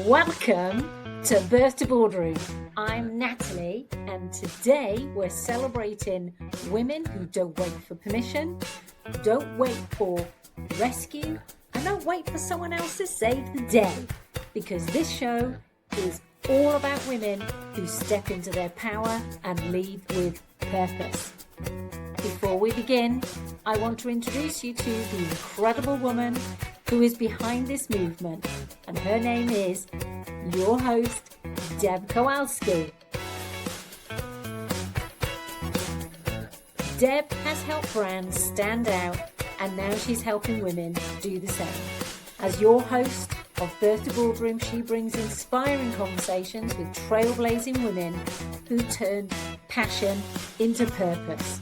Welcome to Birth to Boardroom. I'm Natalie, and today we're celebrating women who don't wait for permission, don't wait for rescue, and don't wait for someone else to save the day. Because this show is all about women who step into their power and lead with purpose. Before we begin, I want to introduce you to the incredible woman who is behind this movement, and her name is your host, Deb Kowalski. Deb has helped brands stand out, and now she's helping women do the same. As your host of Birth to Boardroom, she brings inspiring conversations with trailblazing women who turn passion into purpose.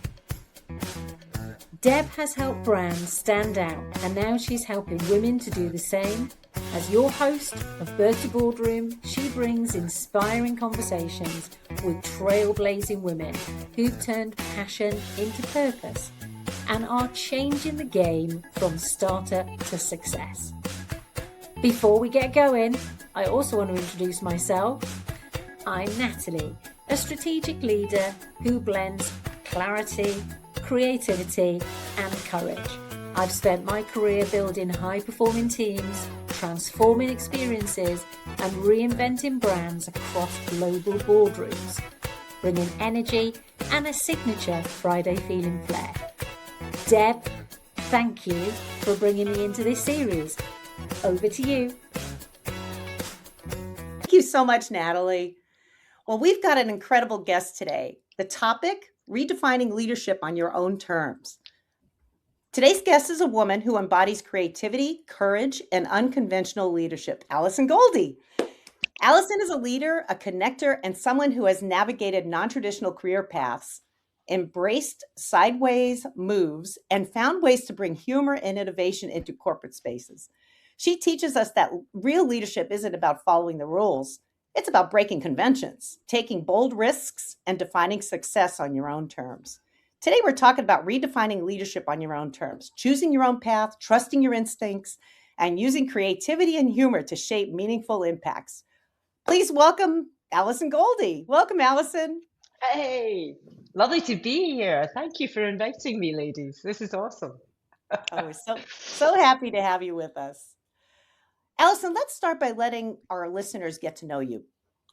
Deb has helped brands stand out, and now she's helping women to do the same. As your host of Birth to Boardroom, she brings inspiring conversations with trailblazing women who've turned passion into purpose and are changing the game from starter to success. Before we get going, I also want to introduce myself. I'm Natalie, a strategic leader who blends clarity, creativity, and courage. I've spent my career building high-performing teams, transforming experiences, and reinventing brands across global boardrooms, bringing energy and a signature Friday feeling flair. Deb, thank you for bringing me into this series. Over to you. Thank you so much, Natalie. Well, we've got an incredible guest today. The topic, redefining leadership on your own terms. Today's guest is a woman who embodies creativity, courage, and unconventional leadership, Alison Goldie. Alison is a leader, a connector, and someone who has navigated non-traditional career paths, embraced sideways moves, and found ways to bring humor and innovation into corporate spaces. She teaches us that real leadership isn't about following the rules. It's about breaking conventions, taking bold risks, and defining success on your own terms. Today, we're talking about redefining leadership on your own terms, choosing your own path, trusting your instincts, and using creativity and humor to shape meaningful impacts. Please welcome Alison Goldie. Welcome, Alison. Hey, lovely to be here. Thank you for inviting me, ladies. This is awesome. Oh, we're so happy to have you with us. Alison, let's start by letting our listeners get to know you.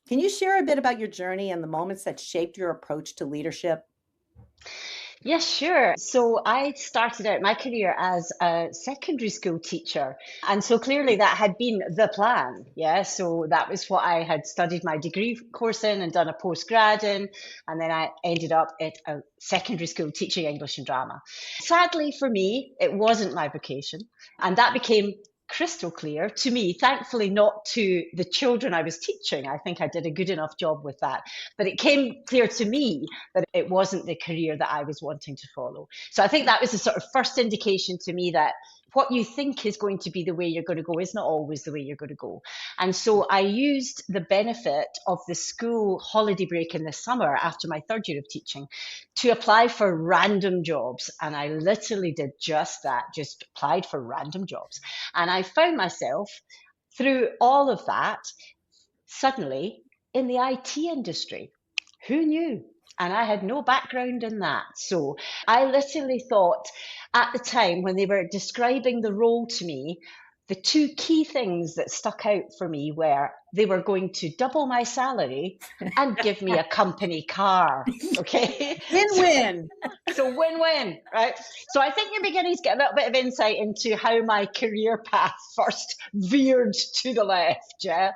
Can you share a bit about your journey and the moments that shaped your approach to leadership? Yes, sure. So I started out my career as a secondary school teacher. And so clearly that had been the plan. Yeah. So that was what I had studied my degree course in and done a postgrad in. And then I ended up at a secondary school teaching English and drama. Sadly for me, it wasn't my vocation. And that became crystal clear to me, thankfully not to the children I was teaching. I think I did a good enough job with that. But it came clear to me that it wasn't the career that I was wanting to follow. So I think that was the sort of first indication to me that what you think is going to be the way you're going to go is not always the way you're going to go. And so I used the benefit of the school holiday break in the summer after my third year of teaching to apply for random jobs. And I literally did just that, just applied for random jobs. And I found myself through all of that suddenly in the IT industry. Who knew? And I had no background in that. So I literally thought at the time when they were describing the role to me, the two key things that stuck out for me were they were going to double my salary and give me a company car. Okay. Win-win. So win-win, right? So I think you're beginning to get a little bit of insight into how my career path first veered to the left, yeah?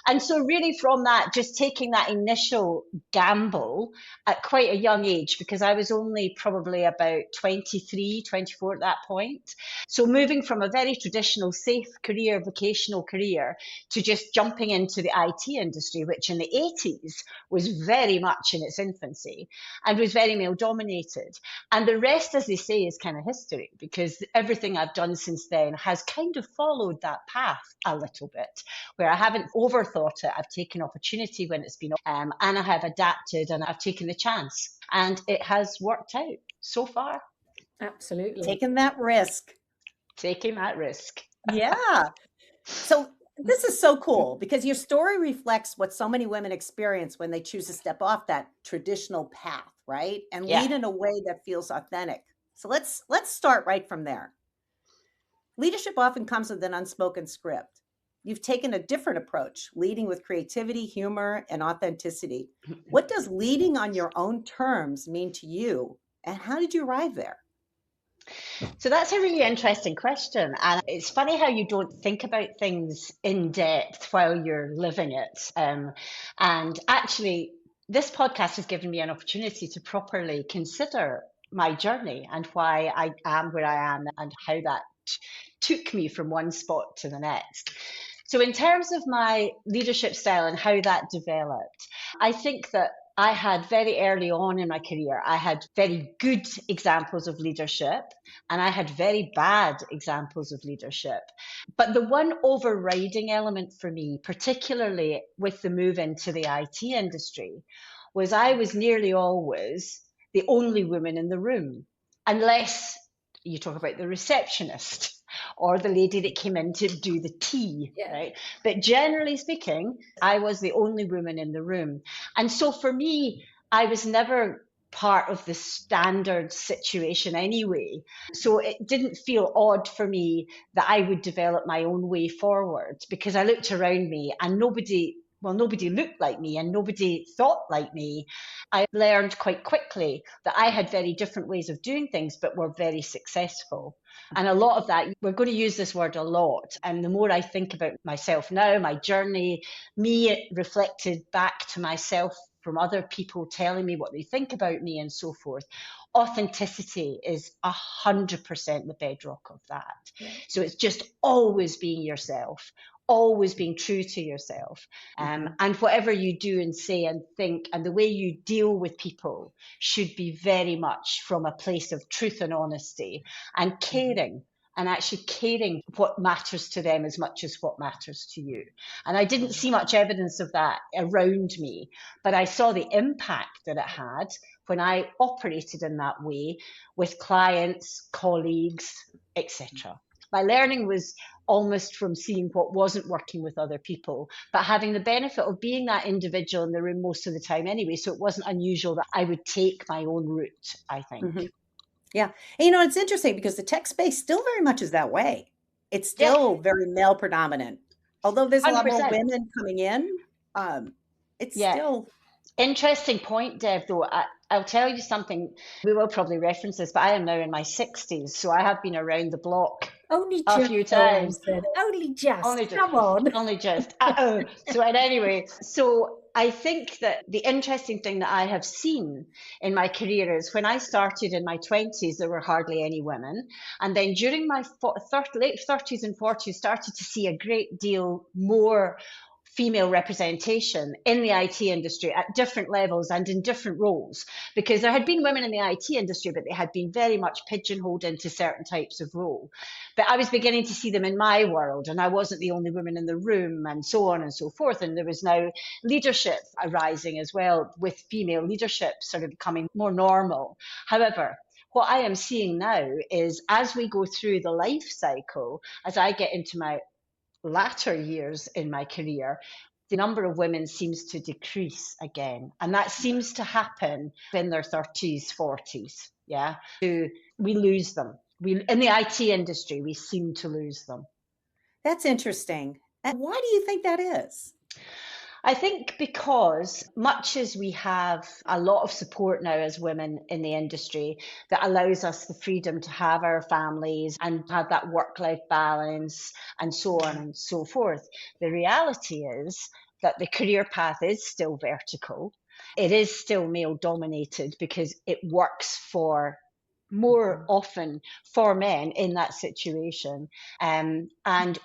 And so really from that, just taking that initial gamble at quite a young age, because I was only probably about 23, 24 at that point. So moving from a very traditional, safe career, vocational career, to just jumping into the IT industry, which in the 80s was very much in its infancy and was very male dominated. And the rest, as they say, is kind of history, because everything I've done since then has kind of followed that path a little bit, where I haven't overthought it. I've taken opportunity when it's been, and I have adapted and I've taken the chance. And it has worked out so far. Absolutely. Taking that risk. Taking that risk. Yeah. So This is so cool because your story reflects what so many women experience when they choose to step off that traditional path, right? And Yeah. lead in a way that feels authentic. So let's start right from there. Leadership often comes with an unspoken script. You've taken a different approach, leading with creativity, humor, and authenticity. What does leading on your own terms mean to you, and how did you arrive there? So that's a really interesting question. And it's funny how you don't think about things in depth while you're living it. And actually, this podcast has given me an opportunity to properly consider my journey and why I am where I am and how that took me from one spot to the next. So, in terms of my leadership style and how that developed, I think that I had very early on in my career, I had very good examples of leadership and I had very bad examples of leadership. But the one overriding element for me, particularly with the move into the IT industry, was I was nearly always the only woman in the room, unless you talk about the receptionist or the lady that came in to do the tea, right? But generally speaking, I was the only woman in the room. And so for me, I was never part of the standard situation anyway. So it didn't feel odd for me that I would develop my own way forward because I looked around me and nobody looked like me and nobody thought like me. I learned quite quickly that I had very different ways of doing things, but were very successful. And a lot of that, we're going to use this word a lot. And the more I think about myself now, my journey, me reflected back to myself from other people telling me what they think about me and so forth. Authenticity is 100% the bedrock of that. So it's just always being yourself, always being true to yourself. And whatever you do and say and think and the way you deal with people should be very much from a place of truth and honesty and caring. And actually caring what matters to them as much as what matters to you. And I didn't see much evidence of that around me, but I saw the impact that it had when I operated in that way with clients, colleagues, etc. My learning was almost from seeing what wasn't working with other people, but having the benefit of being that individual in the room most of the time anyway. So it wasn't unusual that I would take my own route, I think. Yeah. And, it's interesting because the tech space still very much is that way. It's still very male predominant. Although there's a lot more 100%. women coming in, it's still. Interesting point, Deb, though. I'll tell you something. We will probably reference this, but I am now in my 60s, so I have been around the block a few times. Only just. Come on. Only just. So anyway, so I think that the interesting thing that I have seen in my career is when I started in my 20s, there were hardly any women. And then during my late 30s and 40s, started to see a great deal more female representation in the IT industry at different levels and in different roles, because there had been women in the IT industry, but they had been very much pigeonholed into certain types of role. But I was beginning to see them in my world, and I wasn't the only woman in the room, and so on and so forth. And there was now leadership arising as well, with female leadership sort of becoming more normal. However, what I am seeing now is as we go through the life cycle, as I get into my latter years in my career, the number of women seems to decrease again. And that seems to happen in their 30s, 40s. Yeah. So we lose them. In the IT industry, we seem to lose them. That's interesting. And why do you think that is? I think because much as we have a lot of support now as women in the industry that allows us the freedom to have our families and have that work-life balance and so on and so forth, the reality is that the career path is still vertical. It is still male-dominated because it works for more often for men in that situation. And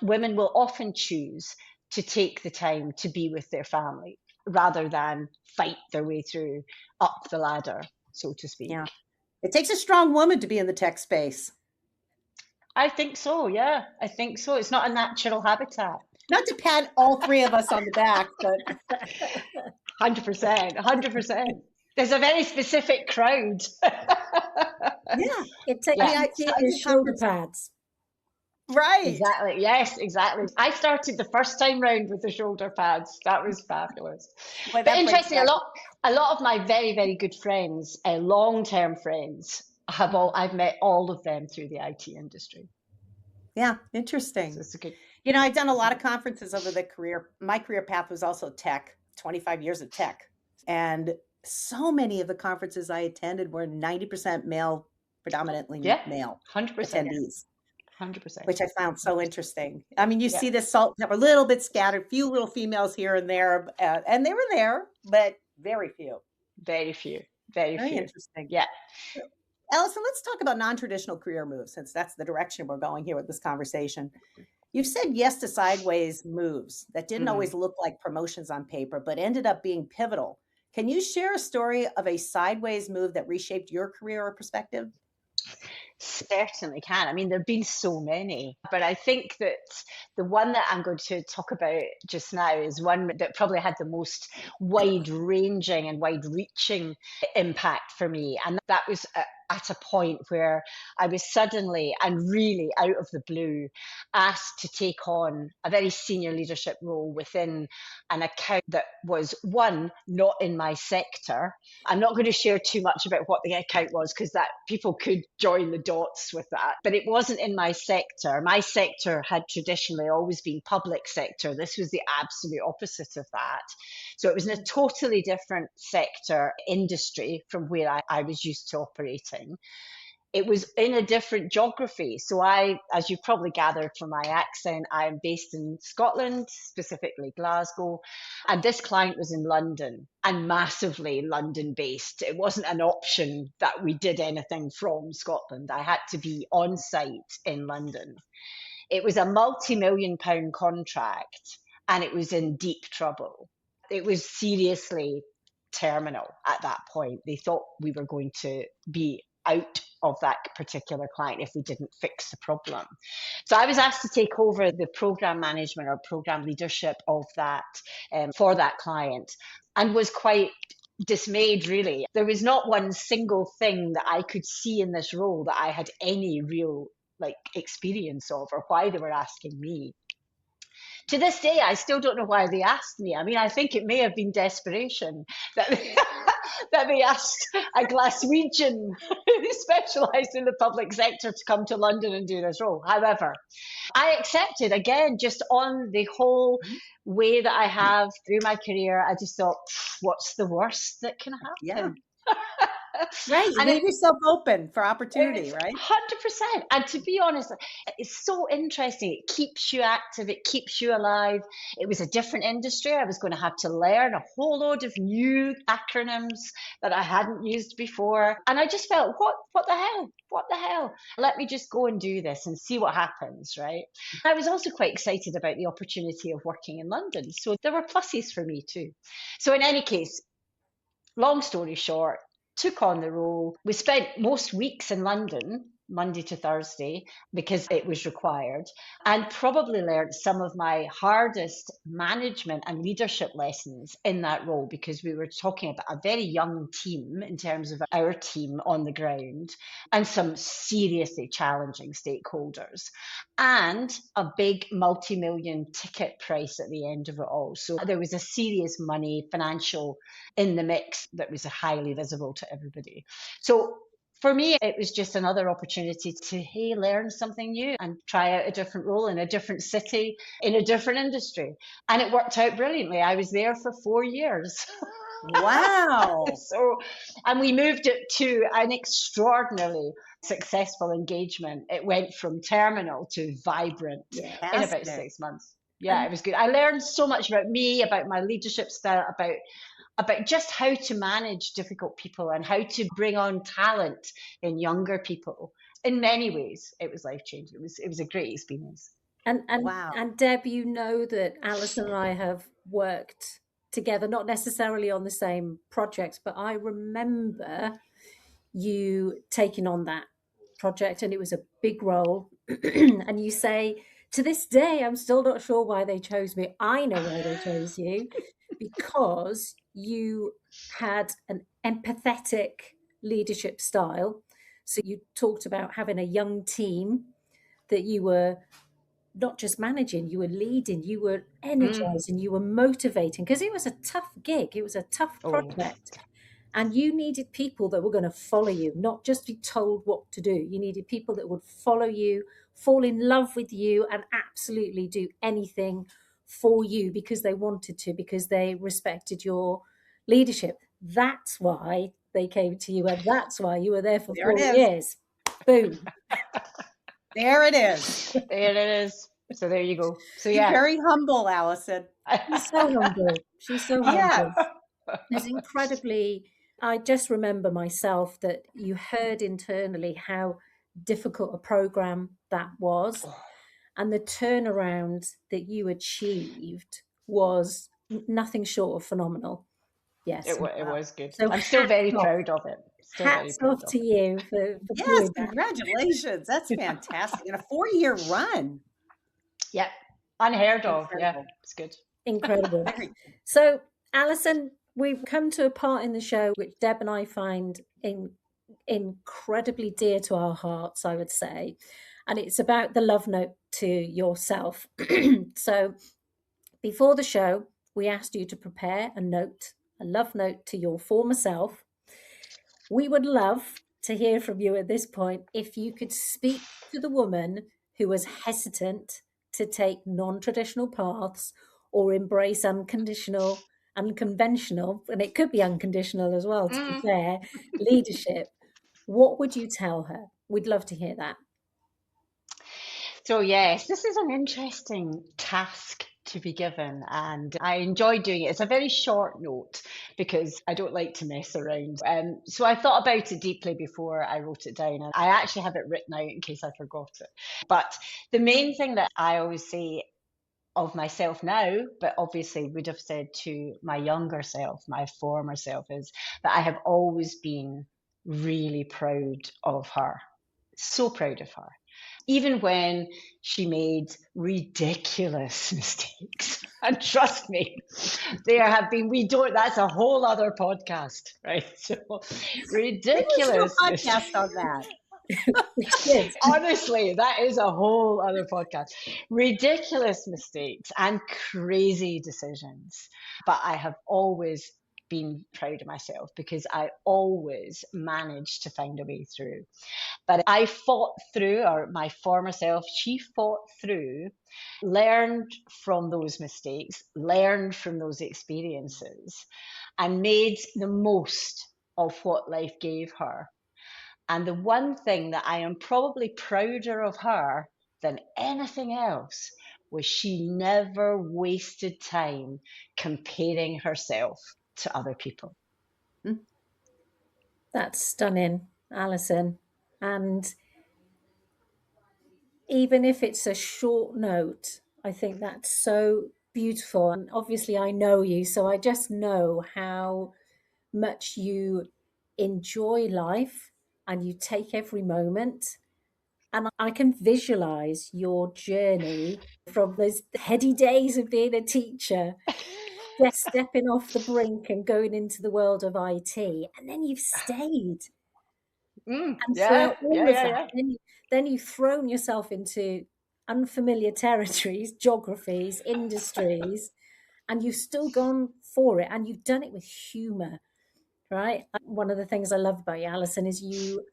women will often choose to take the time to be with their family rather than fight their way through up the ladder, so to speak. Yeah. It takes a strong woman to be in the tech space. I think so, yeah. I think so. It's not a natural habitat. Not to pat all three of us on the back, but 100%. There's a very specific crowd. Yeah, it takes shoulder pads. Right. Exactly. Yes, exactly. I started the first time round with the shoulder pads. That was fabulous. Well, But that brings interesting, back. a lot of my very, very good friends, long-term friends, I've met all of them through the IT industry. Yeah, So interesting. it's a good. I've done a lot of conferences over the career. My career path was also tech, 25 years of tech. And so many of the conferences I attended were 90% male, predominantly Yeah, male 100%. attendees, 100%. which I found so interesting. I mean, you Yeah, see this salt and pepper, a little bit scattered, few little females here and there, and they were there, but very few. very few, very Very few. interesting. Yeah. Allison, let's talk about non-traditional career moves, since that's the direction we're going here with this conversation. You've said yes to sideways moves that didn't Mhm. always look like promotions on paper, but ended up being pivotal. Can you share a story of a sideways move that reshaped your career or perspective? Certainly can. I mean, there have been so many, but I think that the one that I'm going to talk about just now is one that probably had the most wide ranging and wide reaching impact for me. And that was at a point where I was suddenly and really out of the blue asked to take on a very senior leadership role within an account that was one, not in my sector. I'm not going to share too much about what the account was because that people could join the dots with that. But it wasn't in my sector. My sector had traditionally always been public sector. This was the absolute opposite of that. So it was in a totally different sector, industry from where I was used to operating. It was in a different geography. So as you probably gathered from my accent, I'm based in Scotland, specifically Glasgow. And this client was in London and massively London based. It wasn't an option that we did anything from Scotland. I had to be on site in London. It was a multi-million-pound contract and it was in deep trouble. It was seriously terminal at that point. They thought we were going to be out of that particular client if we didn't fix the problem. So I was asked to take over the program management or program leadership of that for that client and was quite dismayed, really. There was not one single thing that I could see in this role that I had any real experience of or why they were asking me. To this day, I still don't know why they asked me. I mean, I think it may have been desperation that they, that they asked a Glaswegian who specialised in the public sector to come to London and do this role. However, I accepted again, just on the whole way that I have through my career. I just thought, what's the worst that can happen? Yeah. Right. You And leave yourself open for it opportunity, was right? 100%. And to be honest, it's so interesting. It keeps you active, it keeps you alive. It was a different industry. I was going to have to learn a whole load of new acronyms that I hadn't used before. And I just felt, what the hell? What the hell? Let me just go and do this and see what happens, right? I was also quite excited about the opportunity of working in London. So there were pluses for me too. So in any case, long story short, took on the role. We spent most weeks in London, Monday to Thursday, because it was required, and probably learned some of my hardest management and leadership lessons in that role because we were talking about a very young team in terms of our team on the ground and some seriously challenging stakeholders and a big multi-million ticket price at the end of it all. So there was a serious money financial in the mix that was highly visible to everybody. So for me, it was just another opportunity to, hey, learn something new and try out a different role in a different city, in a different industry. And it worked out brilliantly. I was there for 4 years. Wow. So, and we moved it to an extraordinarily successful engagement. It went from terminal to vibrant in about Fantastic. 6 months. Yeah, it was good. I learned so much about me, about my leadership style, about just how to manage difficult people and how to bring on talent in younger people. In many ways, it was life changing. It was a great experience. Wow. And Deb, you know that Alison and I have worked together, not necessarily on the same projects, but I remember you taking on that project and it was a big role. And you say, to this day, I'm still not sure why they chose me. I know why they chose you because you had an empathetic leadership style. So you talked about having a young team that you were not just managing, you were leading, you were energizing, you were motivating, because it was a tough gig, it was a tough Oh, project. And you needed people that were going to follow you, not just be told what to do. You needed people that would follow you, fall in love with you, and absolutely do anything for you because they wanted to, because they respected your leadership. That's why they came to you, and that's why you were there for There it 4 is. years. Boom. There it is. there it is. So there you go. So You're yeah. very humble, Alison. She's so humble. She's so Yes. humble. It's incredibly, I just remember myself that you heard internally how difficult a program that was. And the turnaround that you achieved was nothing short of phenomenal. Yes. It was good. So I'm still very hats off. proud of it. Still very Hats proud off of to it. you for Yes, doing that. congratulations. That's fantastic. In a 4-year run. Yeah. Unheard of. Yeah. Incredible. It's good. Incredible. Very good. So, Alison, we've come to a part in the show which Deb and I find incredibly dear to our hearts, I would say. And it's about the love note to yourself. So, before the show, we asked you to prepare a love note to your former self. We would love to hear from you at this point if you could speak to the woman who was hesitant to take non-traditional paths or embrace unconventional, and it could be unconditional as well, to be fair, leadership. What would you tell her? We'd love to hear that. So yes, this is an interesting task to be given, and I enjoy doing it. It's a very short note because I don't like to mess around. So I thought about it deeply before I wrote it down, and I actually have it written out in case I forgot it. But the main thing that I always say of myself now, but obviously would have said to my younger self, my former self, is that I have always been really proud of her. So proud of her. Even when she made ridiculous mistakes. And trust me, there have been, that's a whole other podcast, right? So ridiculous. Maybe we should do a podcast on that. Yes. Honestly, that is a whole other podcast. Ridiculous mistakes and crazy decisions. But I have always been proud of myself because I always managed to find a way through. But I fought through, or my former self, she fought through, learned from those mistakes, learned from those experiences, and made the most of what life gave her. And the one thing that I am probably prouder of her than anything else was she never wasted time comparing herself to other people. That's stunning, Alison. And even if it's a short note, I think that's so beautiful. And obviously, I know you, so I just know how much you enjoy life and you take every moment. And I can visualize your journey from those heady days of being a teacher, stepping off the brink and going into the world of IT. And then you've stayed. And throughout all of that, then you've thrown yourself into unfamiliar territories, geographies, industries, and you've still gone for it, and you've done it with humor, right? One of the things I love about you, Alison, is you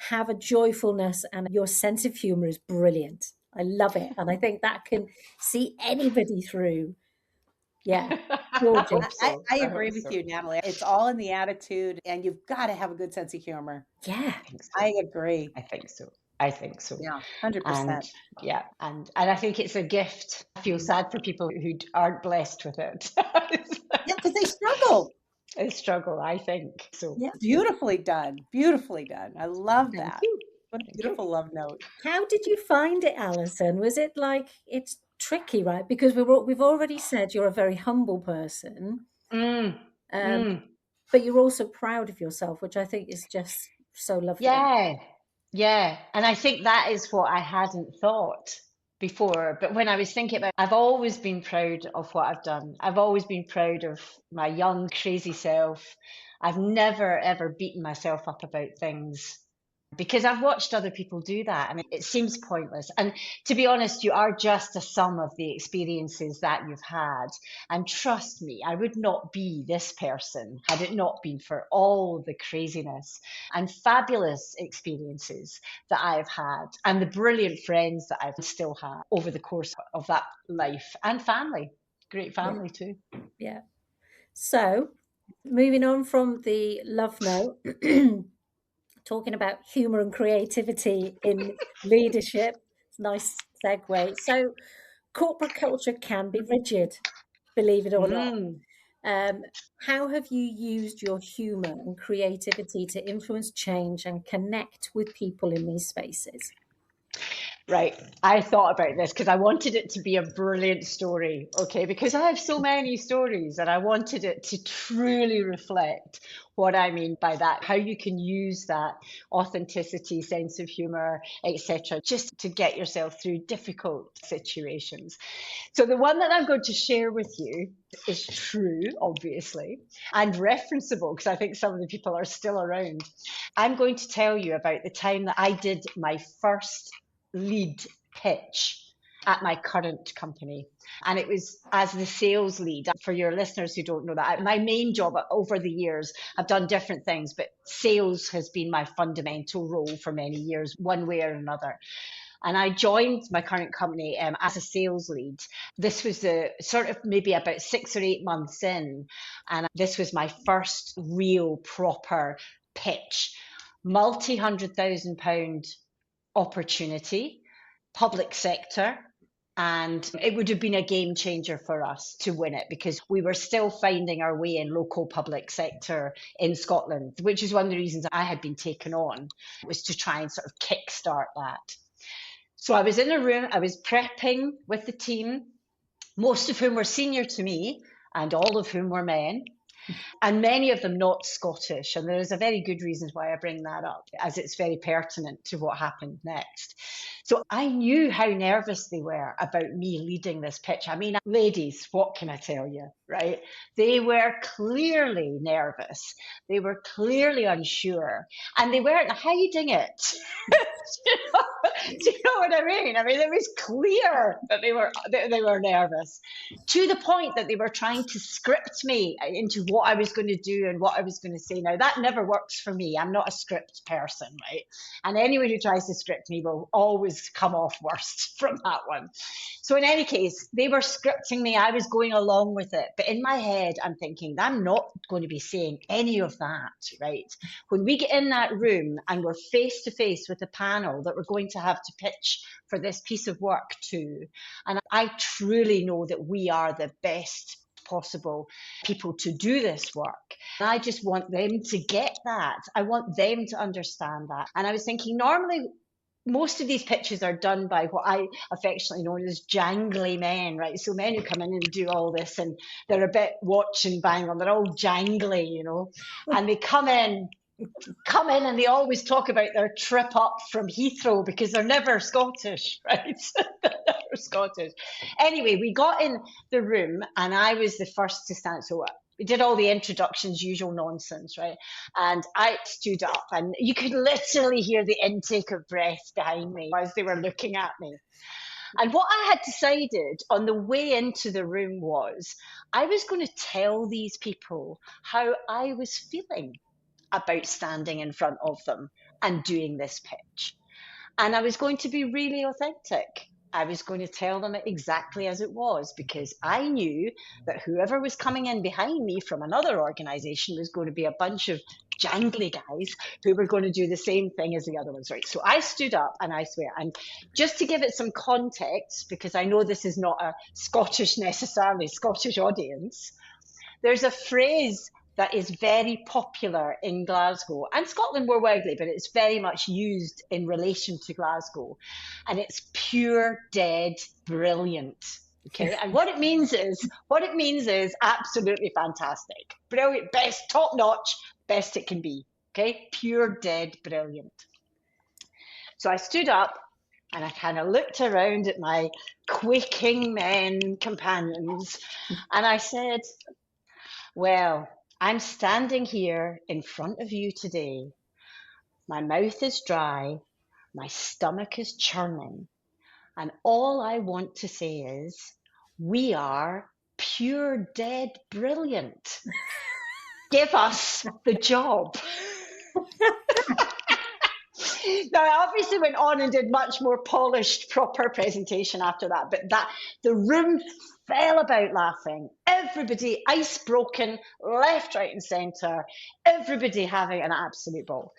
have a joyfulness and your sense of humor is brilliant. I love it. And I think that can see anybody through. Yeah. Gorgeous. I agree with you, Natalie. It's all in the attitude, and you've got to have a good sense of humor. Yeah. I agree. I think so. Yeah, 100%. And I think it's a gift. I feel sad for people who aren't blessed with it. Yeah, because they struggle. They struggle, I think. So yeah, beautifully done. Beautifully done. I love that. What a beautiful love note. How did you find it, Alison? Was it like, it's tricky, right? Because we've already said you're a very humble person, but you're also proud of yourself, which I think is just so lovely. Yeah. And I think that is what I hadn't thought before. But when I was thinking about it, I've always been proud of what I've done. I've always been proud of my young, crazy self. I've never, ever beaten myself up about things because I've watched other people do that. I mean, it seems pointless. And to be honest, you are just a sum of the experiences that you've had. And trust me, I would not be this person had it not been for all the craziness and fabulous experiences that I've had and the brilliant friends that I've still had over the course of that life, and family. Great family too. Yeah. So, moving on from the love note, talking about humor and creativity in leadership. It's a nice segue. So, corporate culture can be rigid, believe it or not. Mm. How have you used your humor and creativity to influence change and connect with people in these spaces? Right. I thought about this because I wanted it to be a brilliant story, okay? Because I have so many stories and I wanted it to truly reflect what I mean by that, how you can use that authenticity, sense of humor, etc., just to get yourself through difficult situations. So the one that I'm going to share with you is true, obviously, and referenceable because I think some of the people are still around. I'm going to tell you about the time that I did my first lead pitch at my current company. And it was as the sales lead. For your listeners who don't know that, my main job over the years, I've done different things, but sales has been my fundamental role for many years, one way or another. And I joined my current company as a sales lead. This was the sort of maybe about 6 or 8 months in. And this was my first real proper pitch, multi-100,000 pound opportunity, public sector. And it would have been a game changer for us to win it because we were still finding our way in local public sector in Scotland, which is one of the reasons I had been taken on, was to try and sort of kickstart that. So I was in a room, I was prepping with the team, most of whom were senior to me and all of whom were men. And many of them not Scottish. And there is a very good reason why I bring that up, as it's very pertinent to what happened next. So I knew how nervous they were about me leading this pitch. I mean, ladies, what can I tell you, right? They were clearly nervous. They were clearly unsure. And they weren't hiding it. Do you know what I mean? I mean, it was clear that they were nervous, to the point that they were trying to script me into what I was going to do and what I was going to say. Now, that never works for me. I'm not a script person, right? And anyone who tries to script me will always come off worst from that one. So in any case, they were scripting me. I was going along with it. But in my head, I'm thinking, I'm not going to be saying any of that, right? When we get in that room and we're face to face with the panel that we're going to have to pitch for this piece of work to, and I truly know that we are the best possible people to do this work. And I just want them to get that. I want them to understand that. And I was thinking, normally, most of these pitches are done by what I affectionately know as jangly men, right? So men who come in and do all this and they're a bit watch and bang on, they're all jangly, you know, and they come in and they always talk about their trip up from Heathrow because they're never Scottish, right? They're never Scottish. Anyway, we got in the room and I was the first to stand. So we did all the introductions, usual nonsense, right? And I stood up and you could literally hear the intake of breath behind me as they were looking at me. And what I had decided on the way into the room was I was going to tell these people how I was feeling about standing in front of them and doing this pitch. And I was going to be really authentic. I was going to tell them it exactly as it was, because I knew that whoever was coming in behind me from another organization was going to be a bunch of jangly guys who were going to do the same thing as the other ones, right? So I stood up and I swear, and just to give it some context, because I know this is not a necessarily Scottish audience, there's a phrase that is very popular in Glasgow and Scotland more widely, but it's very much used in relation to Glasgow. And it's pure, dead, brilliant. Okay. And what it means is absolutely fantastic. Brilliant, best, top notch, best it can be. Okay. Pure, dead, brilliant. So I stood up and I kind of looked around at my quaking men companions and I said, well, I'm standing here in front of you today My mouth is dry. My stomach is churning. And all I want to say is, we are pure dead brilliant. Give us the job. Now, I obviously went on and did much more polished, proper presentation after that, but the room fell about laughing. Everybody ice broken, left, right, and centre. Everybody having an absolute ball.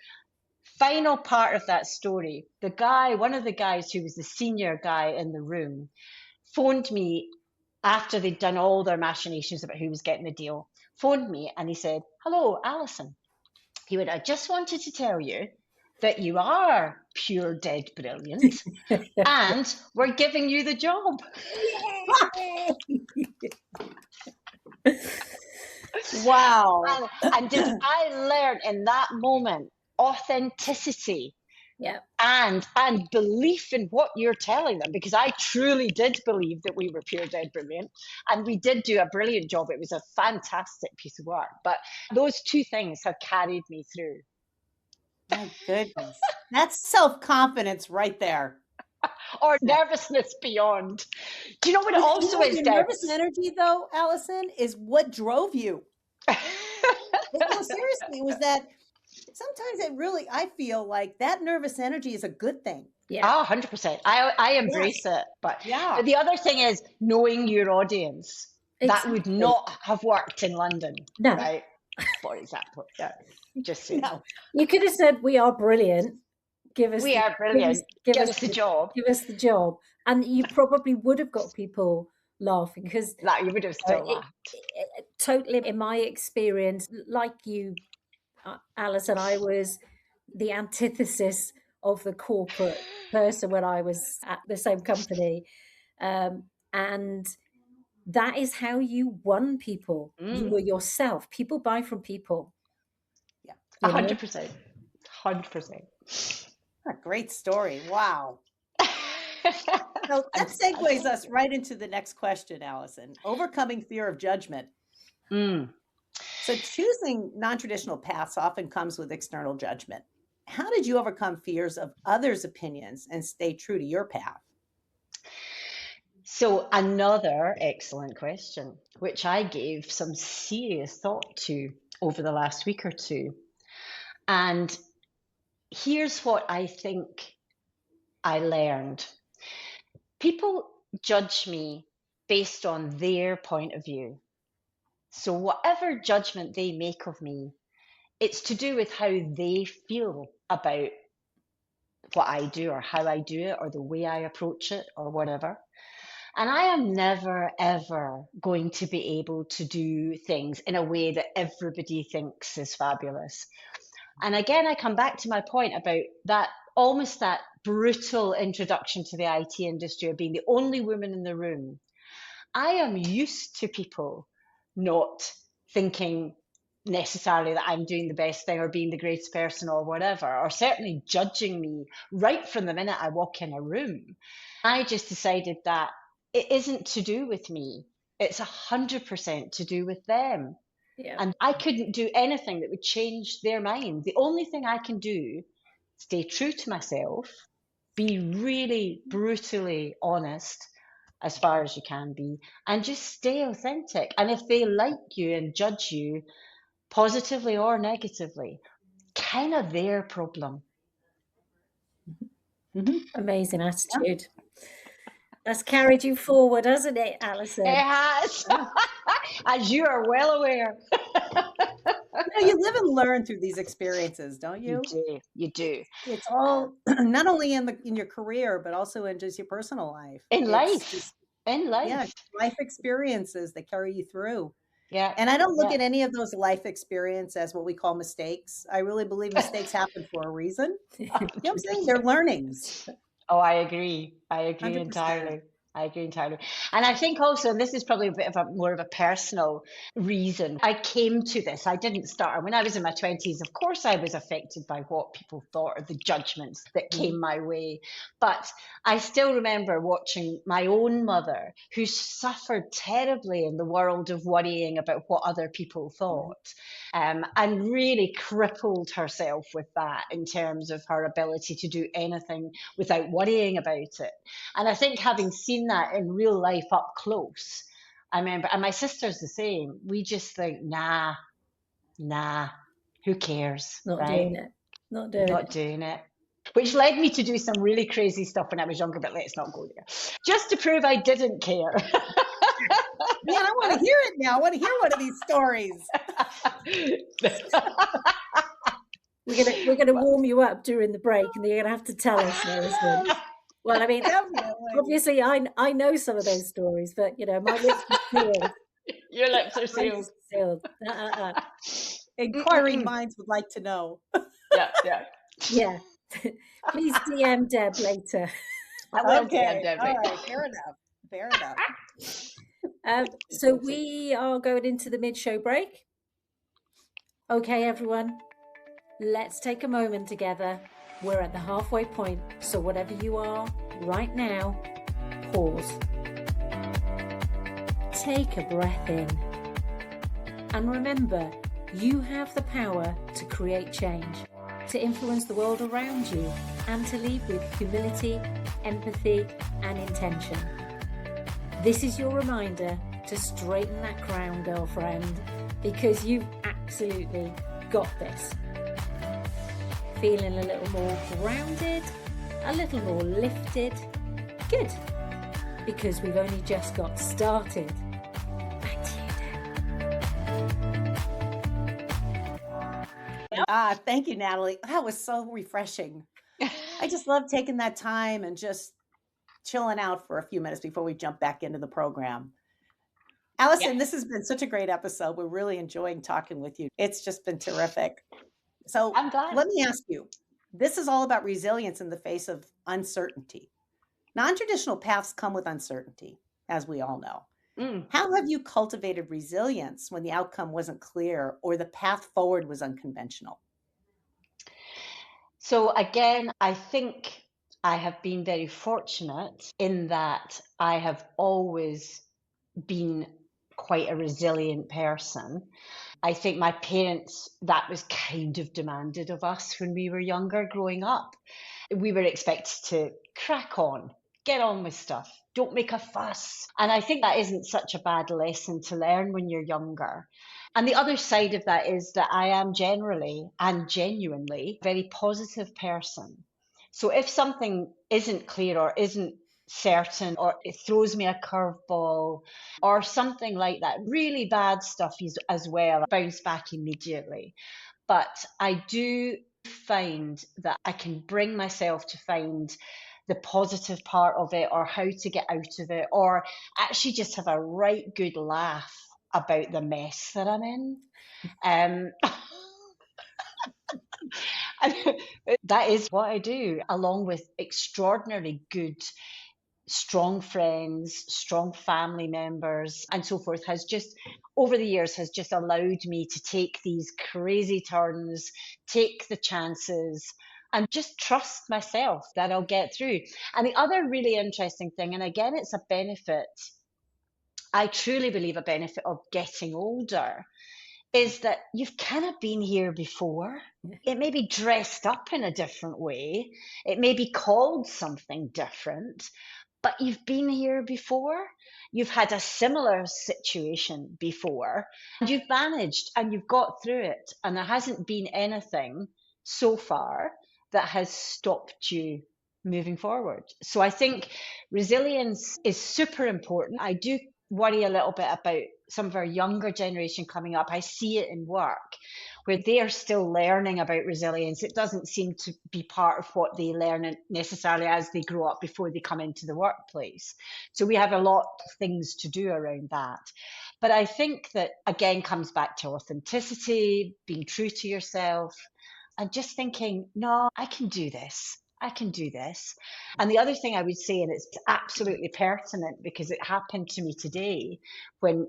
Final part of that story, one of the guys who was the senior guy in the room, phoned me after they'd done all their machinations about who was getting the deal, phoned me and he said, "Hello, Alison." He went, "I just wanted to tell you that you are pure dead brilliant and we're giving you the job." Wow. And did I learn in that moment authenticity? Yeah. And belief in what you're telling them, because I truly did believe that we were pure dead brilliant, and we did do a brilliant job. It was a fantastic piece of work, but those two things have carried me through. My goodness. That's self-confidence right there. Or nervousness beyond. Do you know what it also is, Your Deb? nervous energy, though, Alison, is what drove you. No, seriously, it was that sometimes I feel like that nervous energy is a good thing. Yeah. 100%. I embrace it. But the other thing is knowing your audience. That would not have worked in London. No. Right? For example. Yeah. Just saying. No. You could have said, "We are brilliant. Give us We are brilliant. Give us the job. Give us the job." And you probably would have got people laughing, because you would have still laughed. Totally, in my experience, like you, Alison, I was the antithesis of the corporate person when I was at the same company. And that is how you won people. You were yourself. People buy from people. Yeah. 100%. 100%. A great story. Wow. So that segues us right into the next question, Alison. Overcoming fear of judgment. So choosing non-traditional paths often comes with external judgment. How did you overcome fears of others' opinions and stay true to your path? So another excellent question, which I gave some serious thought to over the last week or two. And here's what I think I learned. People judge me based on their point of view. So whatever judgment they make of me, it's to do with how they feel about what I do or how I do it or the way I approach it or whatever. And I am never, ever going to be able to do things in a way that everybody thinks is fabulous. And again, I come back to my point about that, almost that brutal introduction to the IT industry of being the only woman in the room. I am used to people not thinking necessarily that I'm doing the best thing or being the greatest person or whatever, or certainly judging me right from the minute I walk in a room. I just decided that it isn't to do with me. It's 100% to do with them. Yeah. And I couldn't do anything that would change their mind. The only thing I can do, stay true to myself, be really brutally honest as far as you can be, and just stay authentic. And if they like you and judge you positively or negatively, kind of their problem. Amazing attitude. That's carried you forward, hasn't it, Alison? It has, as you are well aware. You live and learn through these experiences, don't you? You do. It's all not only in your career, but also in just your personal life. In life. Yeah, life experiences that carry you through. Yeah. And I don't look at any of those life experiences as what we call mistakes. I really believe mistakes happen for a reason. You know what I'm saying? They're learnings. Oh, I agree. I agree 100%. entirely. I agree entirely. And I think also, and this is probably a bit of a more of a personal reason, I came to this. I didn't start when I was in my 20s. Of course, I was affected by what people thought or the judgments that came my way. But I still remember watching my own mother, who suffered terribly in the world of worrying about what other people thought, and really crippled herself with that in terms of her ability to do anything without worrying about it. And I think having seen that in real life up close, I remember, and my sister's the same, we just think, nah, who cares, Not right? doing it. Not doing it. Which led me to do some really crazy stuff when I was younger, but let's not go there. Just to prove I didn't care. Man, I want to hear it now. I want to hear one of these stories. We're gonna warm you up during the break, and you're gonna have to tell us those. Well, I mean, obviously, I know some of those stories, but my lips are sealed. Your lips are sealed. Inquiring minds would like to know. Yeah. Please DM Deb later. I will Okay. DM Deb All later. right. Fair enough. So we are going into the mid-show break. Okay, everyone, let's take a moment together. We're at the halfway point, so whatever you are right now, pause. Take a breath in. And remember, you have the power to create change, to influence the world around you, and to lead with humility, empathy, and intention. This is your reminder to straighten that crown, girlfriend, because you've absolutely got this. Feeling a little more grounded, a little more lifted. Good, because we've only just got started. Back to you, Deb. Thank you, Natalie. That was so refreshing. I just love taking that time and just chilling out for a few minutes before we jump back into the program. Alison, This has been such a great episode. We're really enjoying talking with you. It's just been terrific. So I'm glad. Let me ask you, this is all about resilience in the face of uncertainty. Non-traditional paths come with uncertainty, as we all know. How have you cultivated resilience when the outcome wasn't clear or the path forward was unconventional? So again, I think I have been very fortunate in that I have always been quite a resilient person. I think my parents, that was kind of demanded of us when we were younger growing up. We were expected to crack on, get on with stuff, don't make a fuss. And I think that isn't such a bad lesson to learn when you're younger. And the other side of that is that I am generally and genuinely a very positive person. So if something isn't clear or isn't certain, or it throws me a curveball or something like that, really bad stuff is as well, I bounce back immediately. But I do find that I can bring myself to find the positive part of it, or how to get out of it, or actually just have a right good laugh about the mess that I'm in. And that is what I do, along with extraordinarily good, strong friends, strong family members, and so forth, has just, over the years, has just allowed me to take these crazy turns, take the chances, and just trust myself that I'll get through. And the other really interesting thing, and again, it's a benefit, I truly believe a benefit of getting older, is that you've kind of been here before. It may be dressed up in a different way. It may be called something different, but you've been here before. You've had a similar situation before. You've managed and you've got through it. And there hasn't been anything so far that has stopped you moving forward. So I think resilience is super important. I do worry a little bit about some of our younger generation coming up. I see it in work where they are still learning about resilience. It doesn't seem to be part of what they learn necessarily as they grow up before they come into the workplace. So we have a lot of things to do around that. But I think that, again, comes back to authenticity, being true to yourself, and just thinking, no, I can do this. I can do this. And the other thing I would say, and it's absolutely pertinent because it happened to me today when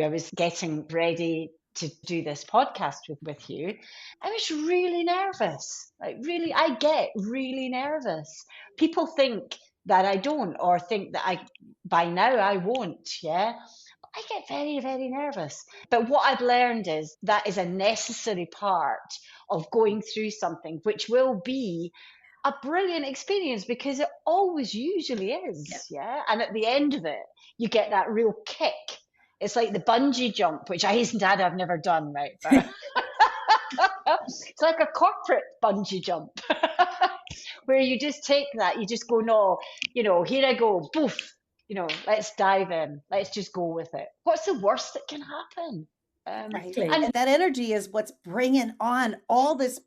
I was getting ready to do this podcast with you, I was really nervous. Like, really, I get really nervous. People think that I don't, or think that by now I won't. Yeah. I get very, very nervous. But what I've learned is that is a necessary part of going through something, which will be a brilliant experience because it always usually is. Yeah. And at the end of it, you get that real kick. It's like the bungee jump, which I hasten to add I've never done, right? But it's like a corporate bungee jump where you just take that, you just go, no, here I go, poof, let's dive in. Let's just go with it. What's the worst that can happen? Right. And that energy is what's bringing on all this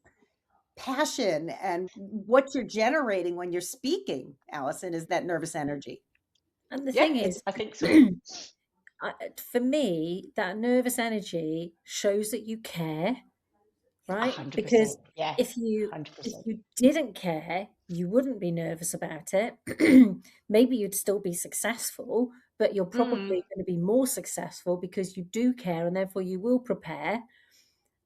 passion, and what you're generating when you're speaking, Alison, is that nervous energy. And the thing is, I think so. For me, that nervous energy shows that you care, right? 100%. Because yeah, if you 100%. didn't care, you wouldn't be nervous about it. Maybe you'd still be successful, but you're probably going to be more successful because you do care, and therefore you will prepare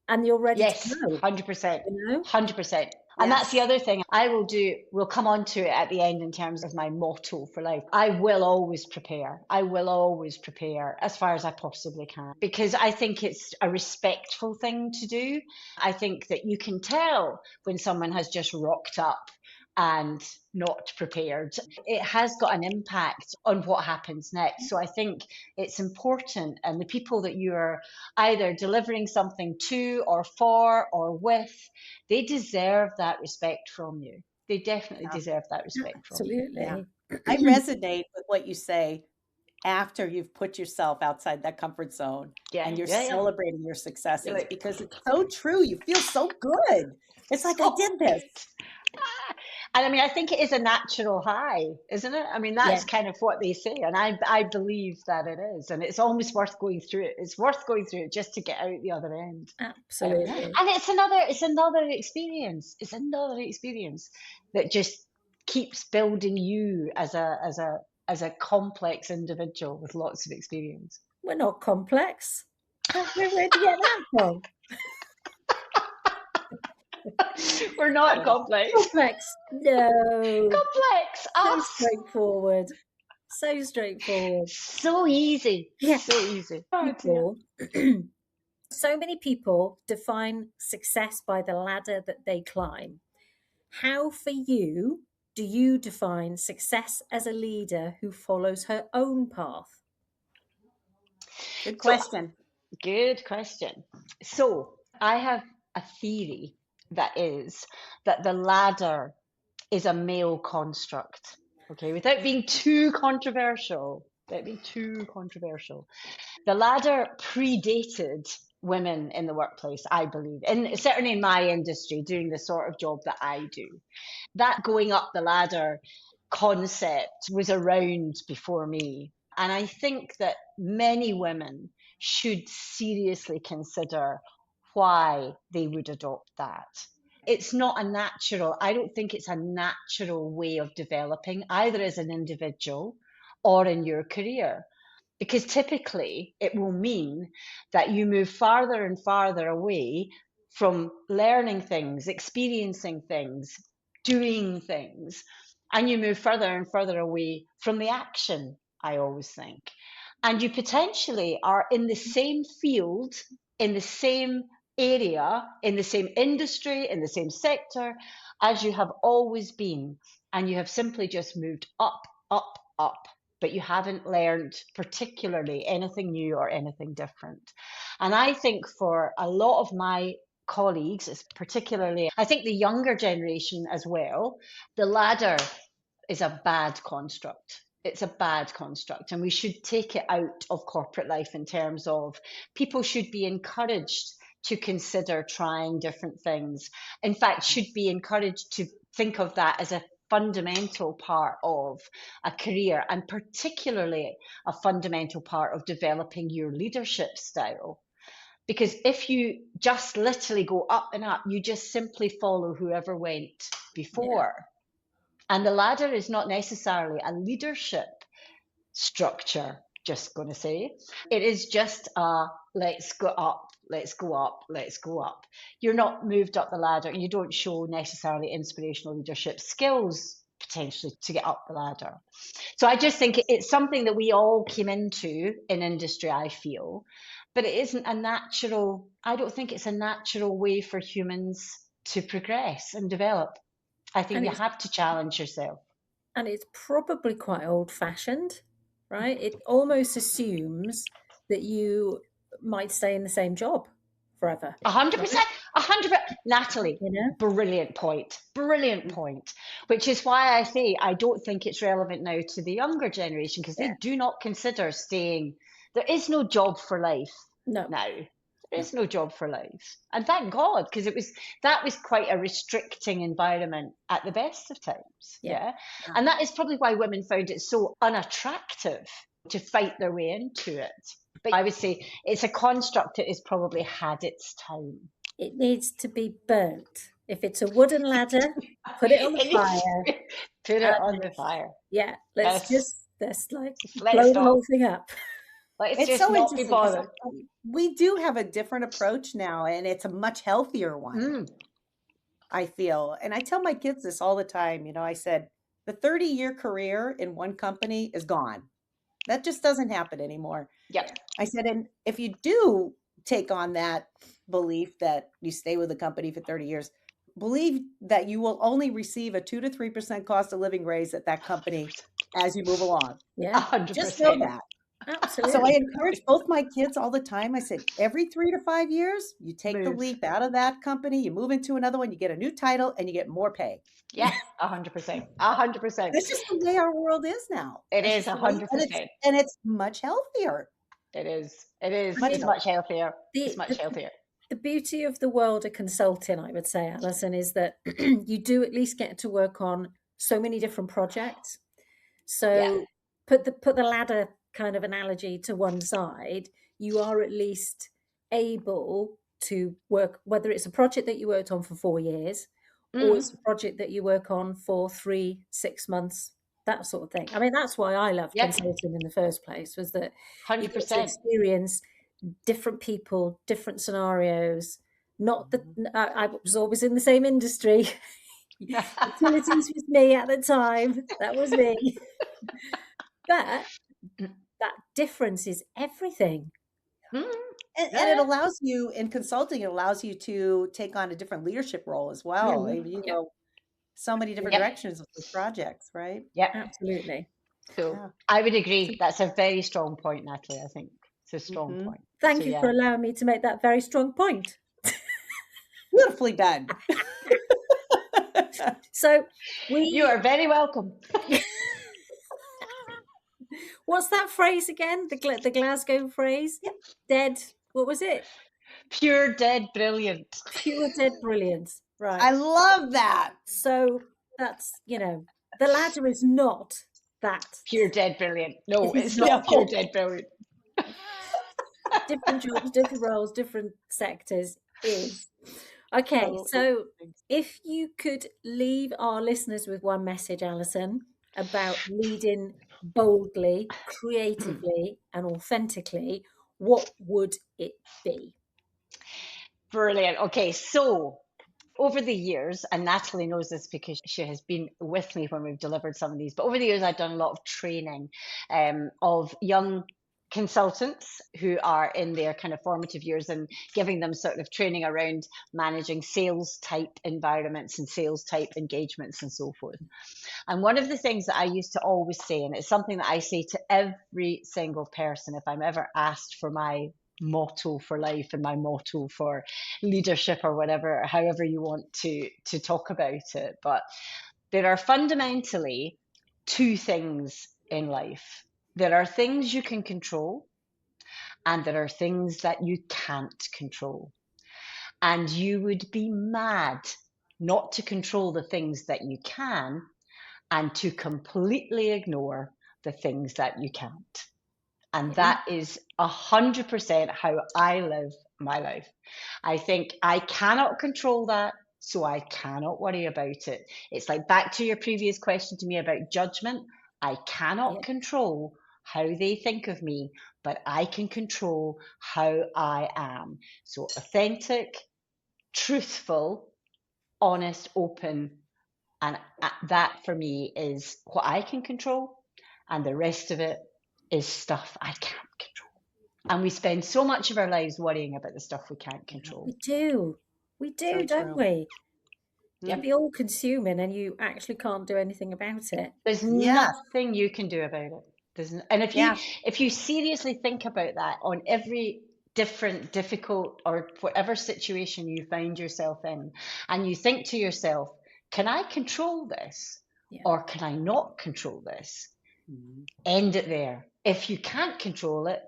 and you're ready to go. 100%. 100%. Yes. And that's the other thing I will do. We'll come on to it at the end in terms of my motto for life. I will always prepare. I will always prepare as far as I possibly can, because I think it's a respectful thing to do. I think that you can tell when someone has just rocked up and not prepared. It has got an impact on what happens next. So I think it's important, and the people that you are either delivering something to or for or with, they deserve that respect from you. They definitely deserve that respect from you. Absolutely. I resonate with what you say after you've put yourself outside that comfort zone and you're celebrating your successes, because it's so true. You feel so good. It's like, I did this. And I mean, I think it is a natural high, isn't it? I mean, that's kind of what they say. And I believe that it is. And it's almost worth going through it. It's worth going through it just to get out the other end. Absolutely. And it's another experience. It's another experience that just keeps building you as a complex individual with lots of experience. We're not complex. Where'd you get that from? We're not complex. Complex. No. Complex. So straightforward. So straightforward. So easy. Yeah. So easy. People, so many people define success by the ladder that they climb. How, for you, do you define success as a leader who follows her own path? Good question. Good question. So I have a theory that is that the ladder is a male construct. Okay, without being too controversial, the ladder predated women in the workplace, I believe, and certainly in my industry, doing the sort of job that I do. That going up the ladder concept was around before me. And I think that many women should seriously consider why they would adopt that. It's not a natural, I don't think it's a natural way of developing, either as an individual or in your career. Because typically it will mean that you move farther and farther away from learning things, experiencing things, doing things, and you move further and further away from the action, I always think. And you potentially are in the same field, in the same area, in the same industry, in the same sector as you have always been. And you have simply just moved up, up, up, but you haven't learned particularly anything new or anything different. And I think for a lot of my colleagues, particularly, I think the younger generation as well, the ladder is a bad construct. It's a bad construct, and we should take it out of corporate life in terms of people should be encouraged to consider trying different things. In fact, should be encouraged to think of that as a fundamental part of a career, and particularly a fundamental part of developing your leadership style. Because if you just literally go up and up, you just simply follow whoever went before. And the ladder is not necessarily a leadership structure, just going to say. It is just a let's go up, let's go up, let's go up. You're not moved up the ladder. You don't show necessarily inspirational leadership skills potentially to get up the ladder. So I just think it's something that we all came into in industry, I feel, but it isn't a natural, I don't think it's a natural way for humans to progress and develop. I think you have to challenge yourself. And it's probably quite old-fashioned, right? It almost assumes that you might stay in the same job forever. 100%. 100%. Natalie, brilliant point. Brilliant point. Which is why I say I don't think it's relevant now to the younger generation, because they do not consider staying. There is no job for life now. There is no job for life. And thank God, because that was quite a restricting environment at the best of times. Yeah. And that is probably why women found it so unattractive to fight their way into it. But I would say it's a construct that has probably had its time. It needs to be burnt. If it's a wooden ladder, put it on the fire. Put it on the fire. Yeah, let's blow the whole thing up. It's just so not be bothered. We do have a different approach now, and it's a much healthier one, I feel. And I tell my kids this all the time. I said, the 30-year career in one company is gone. That just doesn't happen anymore. Yep. I said, and if you do take on that belief that you stay with the company for 30 years, believe that you will only receive a 2 to 3% cost of living raise at that company as you move along. Yeah. 100%. Just know that. Absolutely. So I encourage both my kids all the time. I said, every 3 to 5 years, you take the leap out of that company, you move into another one, you get a new title, and you get more pay. Yeah, 100%. 100%. That's just the way our world is now. It is 100%. And it's much healthier. It is. It's much healthier. It's much healthier. The beauty of the world of consulting, I would say, Alison, is that you do at least get to work on so many different projects. So put the ladder kind of analogy to one side, you are at least able to work, whether it's a project that you worked on for 4 years or it's a project that you work on for 3-6 months, that sort of thing. I mean, that's why I loved consulting in the first place, was that 100%. you get to experience different people, different scenarios. Not that I was always in the same industry. Utilities was me at the time. That was me. But that difference is everything. And it allows you, in consulting, it allows you to take on a different leadership role as well. You go so many different directions with those projects, right? Yeah, absolutely. So I would agree. That's a very strong point, Natalie. I think it's a strong point. Thank you for allowing me to make that very strong point. Beautifully done. So you are very welcome. What's that phrase again? The Glasgow phrase? Dead. What was it? Pure dead brilliant. Pure dead brilliant. Right. I love that. So that's, the ladder is not that. Pure dead brilliant. No, it's not pure dead brilliant. Different jobs, different roles, different sectors is. Okay, so if you could leave our listeners with one message, Alison, about leading boldly, creatively, and authentically, what would it be? Brilliant. Okay, so over the years, and Natalie knows this because she has been with me when we've delivered some of these, but over the years I've done a lot of training of young consultants who are in their kind of formative years, and giving them sort of training around managing sales type environments and sales type engagements and so forth. And one of the things that I used to always say, and it's something that I say to every single person if I'm ever asked for my motto for life and my motto for leadership or whatever, however you want to talk about it, but there are fundamentally two things in life. There are things you can control, and there are things that you can't control. And you would be mad not to control the things that you can and to completely ignore the things that you can't. And that is 100% how I live my life. I think I cannot control that. so I cannot worry about it. It's like back to your previous question to me about judgment. I cannot control how they think of me, but I can control how I am. So authentic, truthful, honest, open. And that for me is what I can control. And the rest of it is stuff I can't control. And we spend so much of our lives worrying about the stuff we can't control. We do, So don't true. we? It can be all consuming and you actually can't do anything about it. There's Yes. nothing you can do about it. And if you seriously think about that on every different, difficult, or whatever situation you find yourself in, and you think to yourself, can I control this? Or can I not control this? End it there. If you can't control it,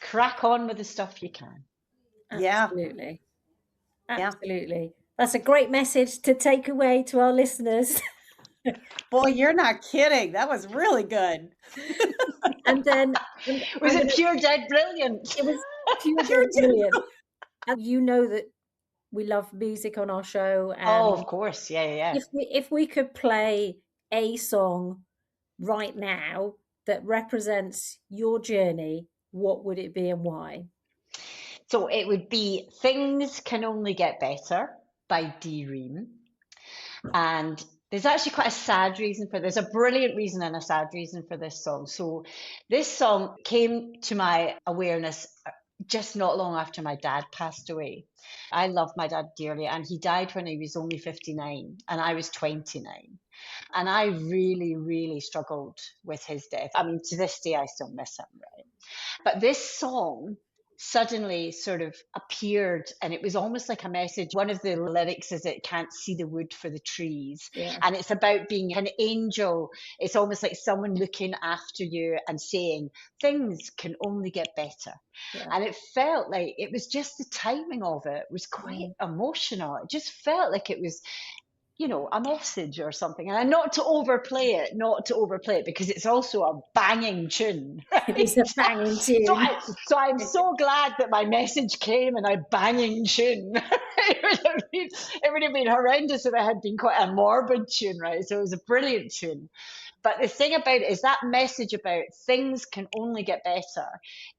crack on with the stuff you can. Absolutely. Absolutely. That's a great message to take away to our listeners. Boy, you're not kidding. That was really good. And then was it pure dead brilliant? It was pure dead brilliant. And you know that we love music on our show. And oh, of course. Yeah. If we could play a song right now that represents your journey, what would it be and why? So it would be Things Can Only Get Better by Boardroom. And there's actually quite a sad reason for this, a brilliant reason and a sad reason for this song. So this song came to my awareness just not long after my dad passed away. I love my dad dearly, and he died when he was only 59 and I was 29. And I really, really struggled with his death. I mean, to this day, I still miss him, right? But this song suddenly sort of appeared, and it was almost like a message. One of the lyrics is it can't see the wood for the trees. And it's about being an angel. It's almost like someone looking after you and saying things can only get better. And it felt like it was just the timing of it was quite emotional. It just felt like it was, a message or something. And not to overplay it, because it's also a banging tune. Right? It's a banging tune. So I'm so glad that my message came in a banging tune. It would have been horrendous if it had been quite a morbid tune, right? So it was a brilliant tune. But the thing about it is that message about things can only get better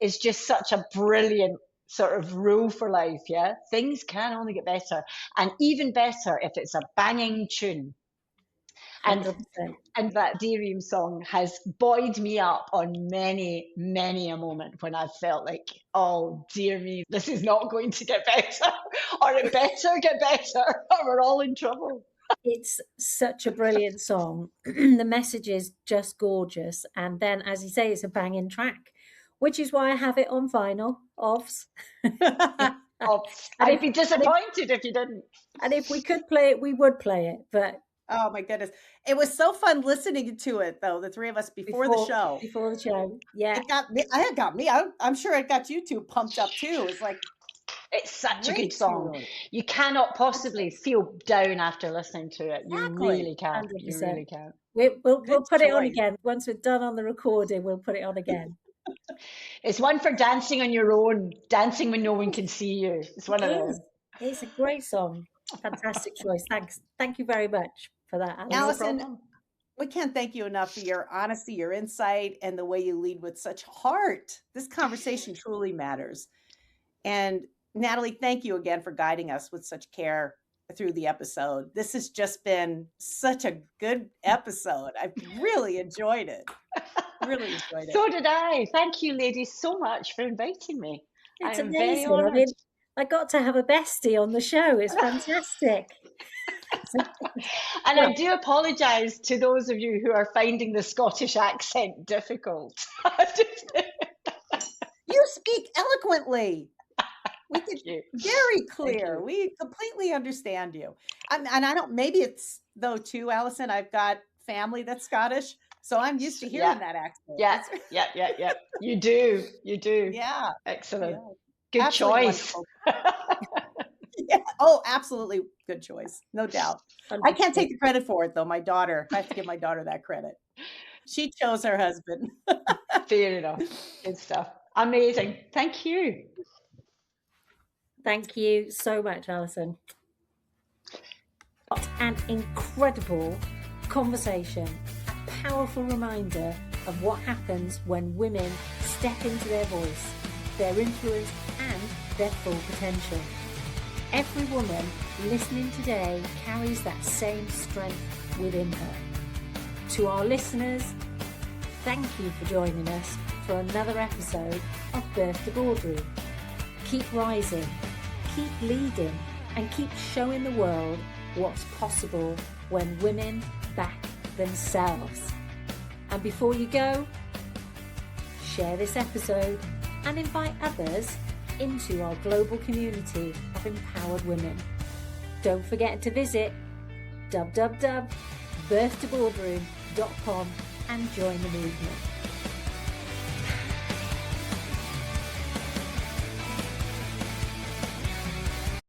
is just such a brilliant sort of rule for life, yeah? Things can only get better. And even better if it's a banging tune. And that Boardroom song has buoyed me up on many, many a moment when I've felt like, oh, dear me, this is not going to get better. Or it better get better, or we're all in trouble. It's such a brilliant song. The message is just gorgeous. And then, as you say, it's a banging track, which is why I have it on vinyl, OFS. I'd be disappointed if you didn't. And if we could play it, we would play it. But oh my goodness, it was so fun listening to it, though. The three of us before the show. Yeah, it got me. I'm sure it got you two pumped up too. It's like it's such a good song. You cannot possibly feel down after listening to it. You really can't. 100%. You really can't. We'll put it on again once we're done on the recording. We'll put it on again. It's one for dancing on your own, dancing when no one can see you. It's one of those. It's a great song. Fantastic choice. Thanks. Thank you very much for that, Alison. We can't thank you enough for your honesty, your insight, and the way you lead with such heart. This conversation truly matters. And Natalie, thank you again for guiding us with such care through the episode. This has just been such a good episode. I've really enjoyed it. Really enjoyed it. So did I. Thank you, ladies, so much for inviting me. It's amazing. I mean, I got to have a bestie on the show. It's fantastic. And I do apologise to those of you who are finding the Scottish accent difficult. You speak eloquently. We can very clear. We completely understand you. And I don't, maybe it's though too, Alison, I've got family that's Scottish, so I'm used to hearing that accent. Yeah. You do. Yeah. Excellent. Yeah. Good absolutely choice. Yeah. Oh, absolutely good choice. No doubt. 100%. I can't take the credit for it though. My daughter, I have to give my daughter that credit. She chose her husband. Fair enough. Good stuff. Amazing. Thank you. Thank you so much, Alison. What an incredible conversation, a powerful reminder of what happens when women step into their voice, their influence and their full potential. Every woman listening today carries that same strength within her. To our listeners, thank you for joining us for another episode of Birth to Boardroom. Keep rising, keep leading, and keep showing the world what's possible when women back themselves. And before you go, share this episode and invite others into our global community of empowered women. Don't forget to visit www.birthtoboardroom.com and join the movement.